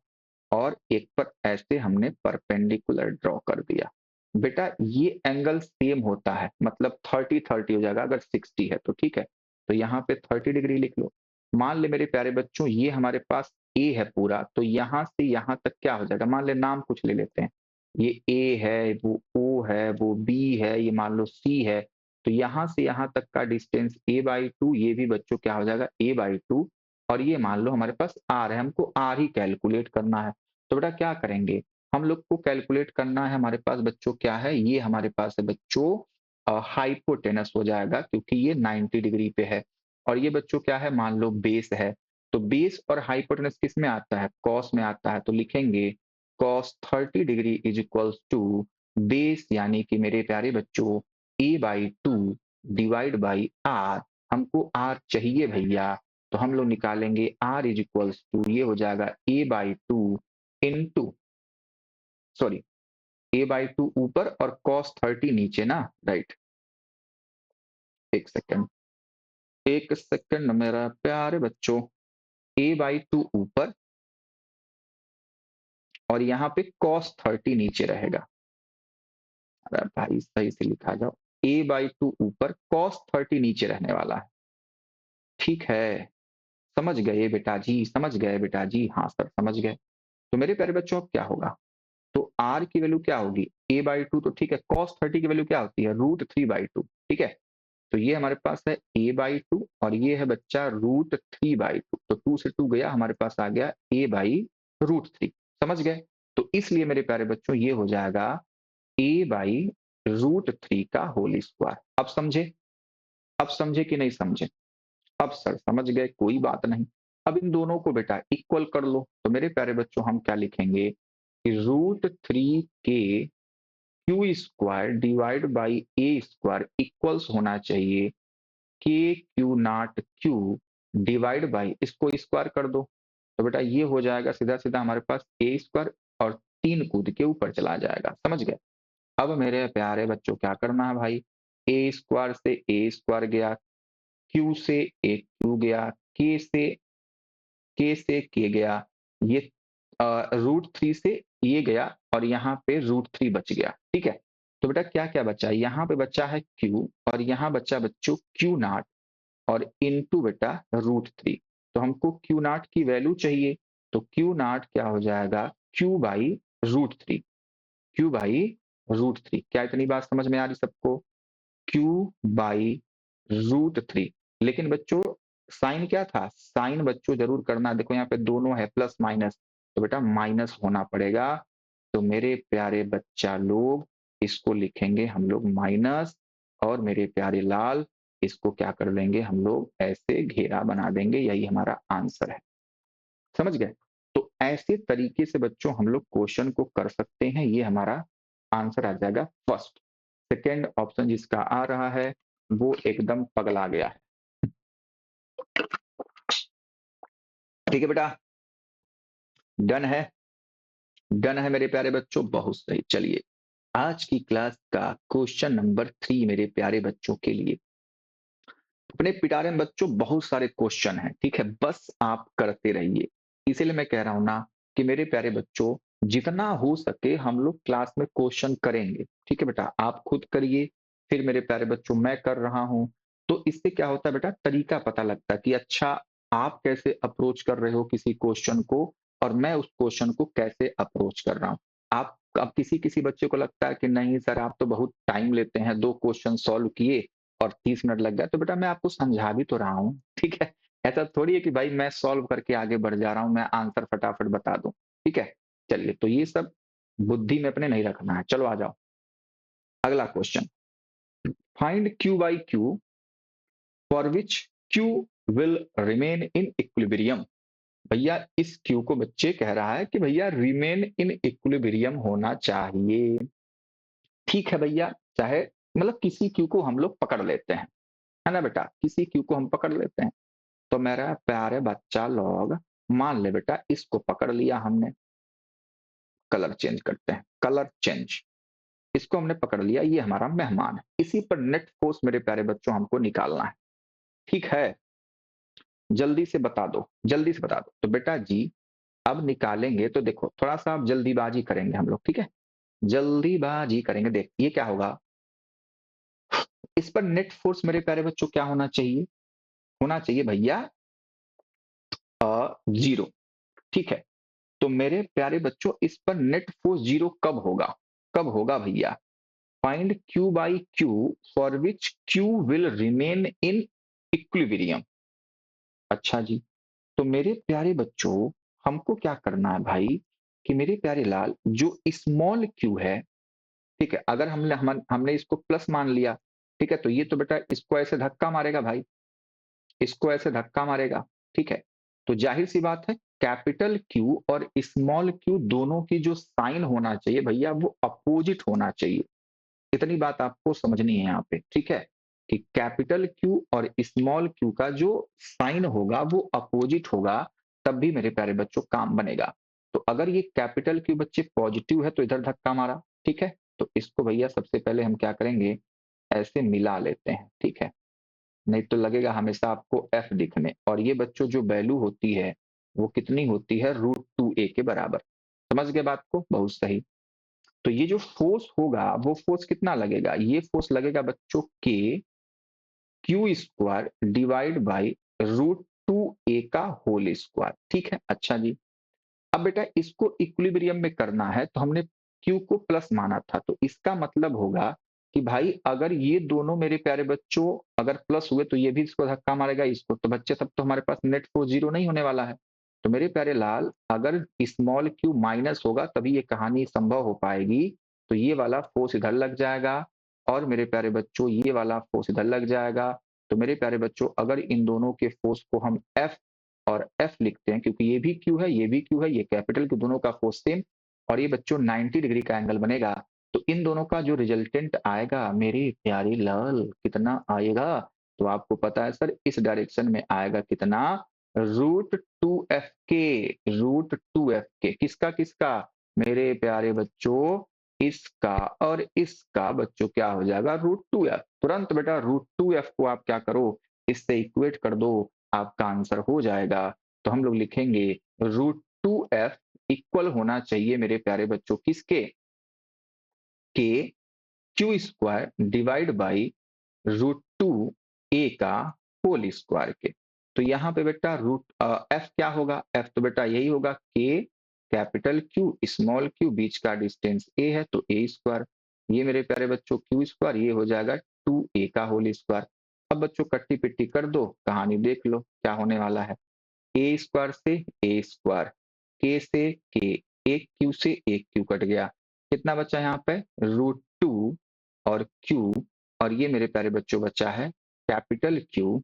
और एक पर ऐसे हमने परपेंडिकुलर ड्रॉ कर दिया। बेटा ये एंगल सेम होता है, मतलब 30-30 हो जाएगा, अगर 60 है तो, ठीक है। तो यहाँ पे 30 डिग्री लिख लो। मान ले मेरे प्यारे बच्चों ये हमारे पास ए है पूरा, तो यहाँ से यहाँ तक क्या हो जाएगा, मान ले नाम कुछ ले लेते हैं, ये ए है, वो ओ है, वो बी है, ये मान लो सी है। तो यहाँ से यहाँ तक का डिस्टेंस a/2, ये भी बच्चों क्या हो जाएगा a/2, और ये मान लो हमारे पास r है, हमको r ही कैलकुलेट करना है। तो बेटा क्या करेंगे, हम लोग को कैलकुलेट करना है, हमारे पास बच्चों क्या है, ये हमारे पास है बच्चों हाइपोटेनस हो जाएगा, क्योंकि ये 90 डिग्री पे है, और ये बच्चों क्या है, मान लो बेस है। तो बेस और हाइपोटेनस किस में आता है, कॉस में आता है, तो लिखेंगे cos 30 degree is equals to base, यानी कि मेरे प्यारे बच्चों a/2 डिवाइड बाई r। हमको r चाहिए भैया, तो हम लोग निकालेंगे r इज इक्वल्स टू, ये हो जाएगा a/2 इंटू, सॉरी, a/2 ऊपर और cos 30 नीचे ना, राइट। एक सेकंड, एक सेकंड मेरा प्यारे बच्चों, a/2 ऊपर और यहाँ पे cos 30 नीचे रहेगा। अरे भाई सही से लिखा जाओ, a/2 ऊपर cos 30 नीचे रहने वाला है, ठीक है। समझ गए बेटा जी, समझ गए बेटा जी, हाँ सर समझ गए। तो मेरे प्यारे बच्चों अब क्या होगा, तो r की वैल्यू क्या होगी, a/2, तो ठीक है, cos 30 की वैल्यू क्या होती है, √3/2, ठीक है। तो ये हमारे पास है a/2 और ये है बच्चा √3/2, तो 2 से 2 गया, हमारे पास आ गया a/√3। समझ गए? तो इसलिए मेरे प्यारे बच्चों ये हो जाएगा a/√3 का होल स्क्वायर। अब समझे? अब समझे कि नहीं समझे? अब सर समझ गए, कोई बात नहीं। अब इन दोनों को बेटा इक्वल कर लो, तो मेरे प्यारे बच्चों हम क्या लिखेंगे कि √3 के Q square divide by A square equals होना चाहिए के Q not Q divide by, इसको स्क्वायर कर दो तो बेटा ये हो जाएगा सीधा सीधा हमारे पास ए स्क्वायर और 3 कूद के ऊपर चला जाएगा, समझ गए। अब मेरे प्यारे बच्चों क्या करना है भाई, ए स्क्वायर से ए स्क्वायर गया, क्यू से ए क्यू गया, के से के गया, ये √3 से ये गया और यहाँ पे √3 बच गया, ठीक है। तो बेटा क्या क्या बचा, यहाँ पे बचा है क्यू और यहाँ बचा बच्चों क्यू नॉट और इनटू बेटा √3। तो हमको क्यू नॉट की वैल्यू चाहिए, तो क्यू नॉट क्या हो जाएगा, क्यू बाई √3, क्यू बाई √3। क्या इतनी बात समझ में आ रही सबको, क्यू बाई √3। लेकिन बच्चों साइन क्या था, साइन बच्चों जरूर करना, देखो यहाँ पे दोनों है प्लस माइनस, तो बेटा माइनस होना पड़ेगा। तो मेरे प्यारे बच्चा लोग इसको लिखेंगे हम लोग माइनस, और मेरे प्यारे लाल इसको क्या कर लेंगे हम लोग ऐसे घेरा बना देंगे, यही हमारा आंसर है, समझ गए। तो ऐसे तरीके से बच्चों हम लोग क्वेश्चन को कर सकते हैं, ये हमारा आंसर आ जाएगा फर्स्ट। सेकेंड ऑप्शन जिसका आ रहा है वो एकदम पगला गया है, ठीक है बेटा, डन है, डन है मेरे प्यारे बच्चों, बहुत सही। चलिए आज की क्लास का क्वेश्चन नंबर 3 मेरे प्यारे बच्चों के लिए, अपने पिटारे में बच्चों बहुत सारे क्वेश्चन हैं, ठीक है, बस आप करते रहिए। इसीलिए मैं कह रहा हूं ना कि मेरे प्यारे बच्चों जितना हो सके हम लोग क्लास में क्वेश्चन करेंगे, ठीक है बेटा, आप खुद करिए, फिर मेरे प्यारे बच्चों मैं कर रहा हूं। तो इससे क्या होता है बेटा, तरीका पता लगता है कि अच्छा आप कैसे अप्रोच कर रहे हो किसी क्वेश्चन को और मैं उस क्वेश्चन को कैसे अप्रोच कर रहा हूँ। आप अब किसी किसी बच्चे को लगता है कि नहीं सर आप तो बहुत टाइम लेते हैं, 2 क्वेश्चन सॉल्व किए और 30 मिनट लग गया, तो बेटा मैं आपको समझा भी तो रहा हूँ, ठीक है। ऐसा थोड़ी है कि भाई मैं सॉल्व करके आगे बढ़ जा रहा हूँ, मैं आंसर फटाफट बता दूं, ठीक है। चलिए तो ये सब बुद्धि में अपने नहीं रखना है, चलो आ जाओ अगला question. Find Q by Q for which Q will remain in equilibrium. भैया इस क्यू को बच्चे कह रहा है कि भैया रिमेन इन इक्विलिब्रियम होना चाहिए, ठीक है भैया, चाहे मतलब किसी क्यू को हम लोग पकड़ लेते हैं, है ना बेटा, किसी क्यू को हम पकड़ लेते हैं। तो मेरा प्यारे बच्चा लोग मान ले बेटा इसको पकड़ लिया हमने, कलर चेंज करते हैं, कलर चेंज, इसको हमने पकड़ लिया, ये हमारा मेहमान है, इसी पर नेट फोर्स मेरे प्यारे बच्चों हमको निकालना है, ठीक है। जल्दी से बता दो, जल्दी से बता दो। तो बेटा जी अब निकालेंगे तो देखो थोड़ा सा आप जल्दीबाजी करेंगे हम लोग, ठीक है, जल्दीबाजी करेंगे। देख ये क्या होगा, इस पर नेट फोर्स मेरे प्यारे बच्चों क्या होना चाहिए, होना चाहिए भैया 0, ठीक है। तो मेरे प्यारे बच्चों इस पर नेट फोर्स 0 कब होगा, कब होगा भैया, find Q by Q for which Q will remain in equilibrium. अच्छा जी, तो मेरे प्यारे बच्चों हमको क्या करना है भाई कि मेरे प्यारे लाल जो स्मॉल क्यू है, ठीक है, अगर हमने इसको प्लस मान लिया, ठीक है, तो ये तो बेटा इसको ऐसे धक्का मारेगा भाई, इसको ऐसे धक्का मारेगा, ठीक है। तो जाहिर सी बात है कैपिटल क्यू और स्मॉल क्यू दोनों की जो साइन होना चाहिए भैया वो अपोजिट होना चाहिए, इतनी बात आपको समझनी है यहाँ पे, ठीक है, कि कैपिटल क्यू और स्मॉल क्यू का जो साइन होगा वो अपोजिट होगा, तब भी मेरे प्यारे बच्चों काम बनेगा। तो अगर ये कैपिटल क्यू बच्चे पॉजिटिव है तो इधर धक्का मारा, ठीक है, तो इसको भैया सबसे पहले हम क्या करेंगे ऐसे मिला लेते हैं, ठीक है, नहीं तो लगेगा हमेशा आपको एफ दिखने, और ये बच्चों जो वैल्यू होती है वो कितनी होती है √2a के बराबर, समझ गए बात को, बहुत सही। तो ये जो फोर्स होगा वो फोर्स कितना लगेगा, ये फोर्स लगेगा बच्चों के Q square divide by √2a का होल स्क्वायर, ठीक है। अच्छा जी अब बेटा इसको इक्विलिब्रियम में करना है तो हमने क्यू को प्लस माना था, तो इसका मतलब होगा कि भाई अगर ये दोनों मेरे प्यारे बच्चों अगर प्लस हुए तो ये भी इसको धक्का मारेगा इसको, तो बच्चे तब तो हमारे पास नेट फोर्स 0 नहीं होने वाला है। तो मेरे प्यारे लाल अगर स्मॉल क्यू माइनस होगा तभी ये कहानी संभव हो पाएगी, तो ये वाला फोर्स इधर लग जाएगा और मेरे प्यारे बच्चों ये वाला फोर्स इधर लग जाएगा। तो मेरे प्यारे बच्चों अगर इन दोनों के फोर्स को हम एफ और एफ लिखते हैं क्योंकि ये भी क्यू है ये भी क्यू है, ये कैपिटल क्यू दोनों का फोर्स सेम, और ये बच्चों 90 डिग्री का एंगल बनेगा, तो इन दोनों का जो रिजल्टेंट आएगा मेरे प्यारे लाल कितना आएगा? तो आपको पता है सर इस डायरेक्शन में आएगा कितना? √2f के किसका किसका? मेरे प्यारे बच्चों इसका और इसका बच्चों क्या हो जाएगा? √2f। तुरंत बेटा √2f को आप क्या करो? इससे इक्वेट कर दो, आपका आंसर हो जाएगा। तो हम लोग लिखेंगे √2f इक्वल होना चाहिए मेरे प्यारे बच्चों किसके? के Q square divide by √2 a का होल स्क्वायर के। तो यहाँ पे बेटा एफ क्या होगा? एफ तो बेटा यही होगा के कैपिटल क्यू स्मॉल क्यू, बीच का डिस्टेंस ए है तो ए स्क्वायर। ये मेरे प्यारे बच्चों क्यू स्क्वायर, ये हो जाएगा 2a का होल स्क्वायर। अब बच्चों कट्टी पिट्टी कर दो, कहानी देख लो क्या होने वाला है। ए स्क्वायर से ए स्क्वायर, के से के, एक क्यू से एक क्यू कट गया, कितना बचा यहाँ पे? √2 और क्यू, और ये मेरे प्यारे बच्चों बच्चा है कैपिटल क्यू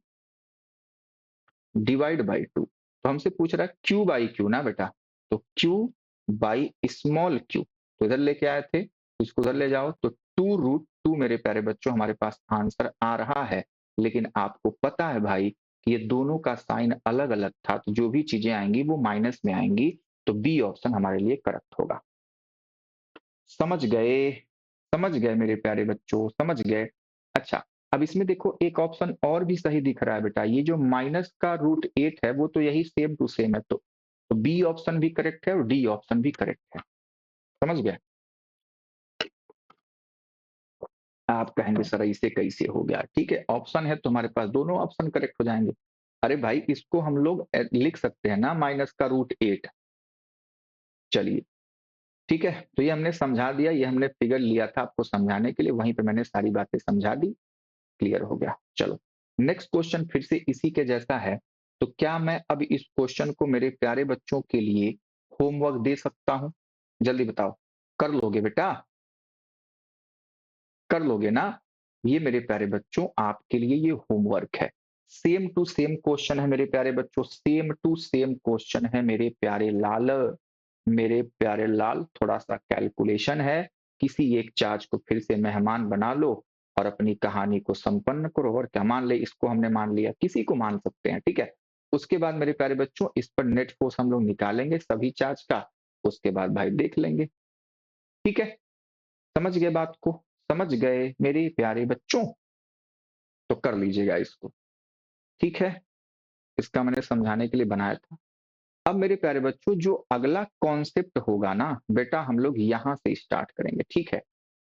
डिवाइड बाई 2। तो हमसे पूछ रहा है क्यू बाई क्यू ना बेटा, तो क्यू बाई स्मॉल क्यू, तो इधर लेके आए थे तो इसको उधर ले जाओ, तो 2√2 मेरे प्यारे बच्चों हमारे पास आंसर आ रहा है। लेकिन आपको पता है भाई कि ये दोनों का साइन अलग अलग था, तो जो भी चीजें आएंगी वो माइनस में आएंगी, तो बी ऑप्शन हमारे लिए करेक्ट होगा। समझ गए? समझ गए मेरे प्यारे बच्चों, समझ गए? अच्छा, अब इसमें देखो एक ऑप्शन और भी सही दिख रहा है बेटा, ये जो माइनस का √8 है वो तो यही सेम टू सेम है, तो बी ऑप्शन भी करेक्ट है और डी ऑप्शन भी करेक्ट है। समझ गए? आप कहेंगे सर ऐसे कैसे हो गया? ठीक है, ऑप्शन है तो हमारे पास दोनों ऑप्शन करेक्ट हो जाएंगे। अरे भाई इसको हम लोग लिख सकते हैं ना माइनस का √8। चलिए ठीक है, तो ये हमने समझा दिया, ये हमने फिगर लिया था आपको समझाने के लिए, वहीं पे मैंने सारी बातें समझा दी, क्लियर हो गया। चलो नेक्स्ट क्वेश्चन फिर से इसी के जैसा है, तो क्या मैं अब इस क्वेश्चन को मेरे प्यारे बच्चों के लिए होमवर्क दे सकता हूं? जल्दी बताओ, कर लोगे बेटा? कर लोगे ना? ये मेरे प्यारे बच्चों आपके लिए ये होमवर्क है। सेम टू सेम क्वेश्चन है मेरे प्यारे बच्चों, सेम टू सेम क्वेश्चन है मेरे प्यारे लाल। मेरे प्यारे लाल थोड़ा सा कैलकुलेशन है, किसी एक चार्ज को फिर से मेहमान बना लो और अपनी कहानी को संपन्न करो। और क्या मान ले, इसको हमने मान लिया, किसी को मान सकते हैं, ठीक है। उसके बाद मेरे प्यारे बच्चों इस पर नेट फोर्स हम लोग निकालेंगे सभी चार्ज का, उसके बाद भाई देख लेंगे, ठीक है। समझ गए बात को? समझ गए मेरे प्यारे बच्चों? तो कर लीजिएगा इसको, ठीक है। इसका मैंने समझाने के लिए बनाया था। अब मेरे प्यारे बच्चों जो अगला कॉन्सेप्ट होगा ना बेटा, हम लोग यहां से स्टार्ट करेंगे, ठीक है।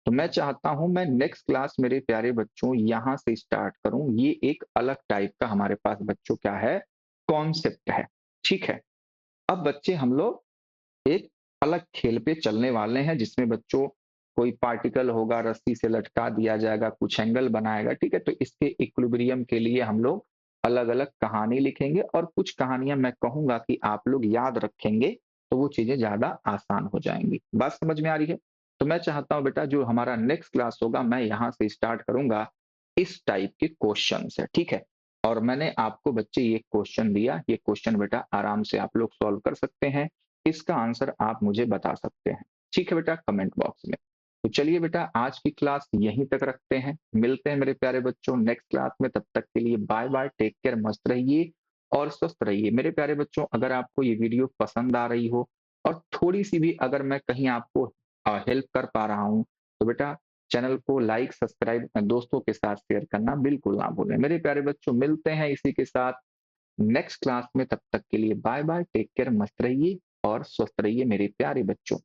तो मैं चाहता हूं मैं नेक्स्ट क्लास मेरे प्यारे बच्चों यहां से स्टार्ट करूं। ये एक अलग टाइप का हमारे पास बच्चों क्या है, कॉन्सेप्ट है, ठीक है। अब बच्चे हम लोग एक अलग खेल पे चलने वाले हैं, जिसमें बच्चों कोई पार्टिकल होगा, रस्सी से लटका दिया जाएगा, कुछ एंगल बनाएगा, ठीक है। तो इसके इक्विलिब्रियम के लिए हम लोग अलग अलग कहानी लिखेंगे, और कुछ कहानियां मैं कहूंगा कि आप लोग याद रखेंगे, तो वो चीजें ज्यादा आसान हो जाएंगी। बात समझ में आ रही है? तो मैं चाहता हूं बेटा जो हमारा नेक्स्ट क्लास होगा मैं यहाँ से स्टार्ट करूंगा इस टाइप के क्वेश्चन से, ठीक है। और मैंने आपको बच्चे ये क्वेश्चन दिया, ये क्वेश्चन बेटा आराम से आप लोग सॉल्व कर सकते हैं, इसका आंसर आप मुझे बता सकते हैं, ठीक है बेटा, कमेंट बॉक्स में। तो चलिए बेटा आज की क्लास यहीं तक रखते हैं, मिलते हैं मेरे प्यारे बच्चों नेक्स्ट क्लास में, तब तक के लिए बाय बाय, टेक केयर, मस्त रहिए और स्वस्थ रहिए। मेरे प्यारे बच्चों अगर आपको ये वीडियो पसंद आ रही हो और थोड़ी सी भी अगर मैं कहीं आपको हेल्प कर पा रहा हूँ, तो बेटा चैनल को लाइक सब्सक्राइब दोस्तों के साथ शेयर करना बिल्कुल ना भूलें। मेरे प्यारे बच्चों मिलते हैं इसी के साथ नेक्स्ट क्लास में, तब तक के लिए बाय बाय, टेक केयर, मस्त रहिए और स्वस्थ रहिए मेरे प्यारे बच्चों।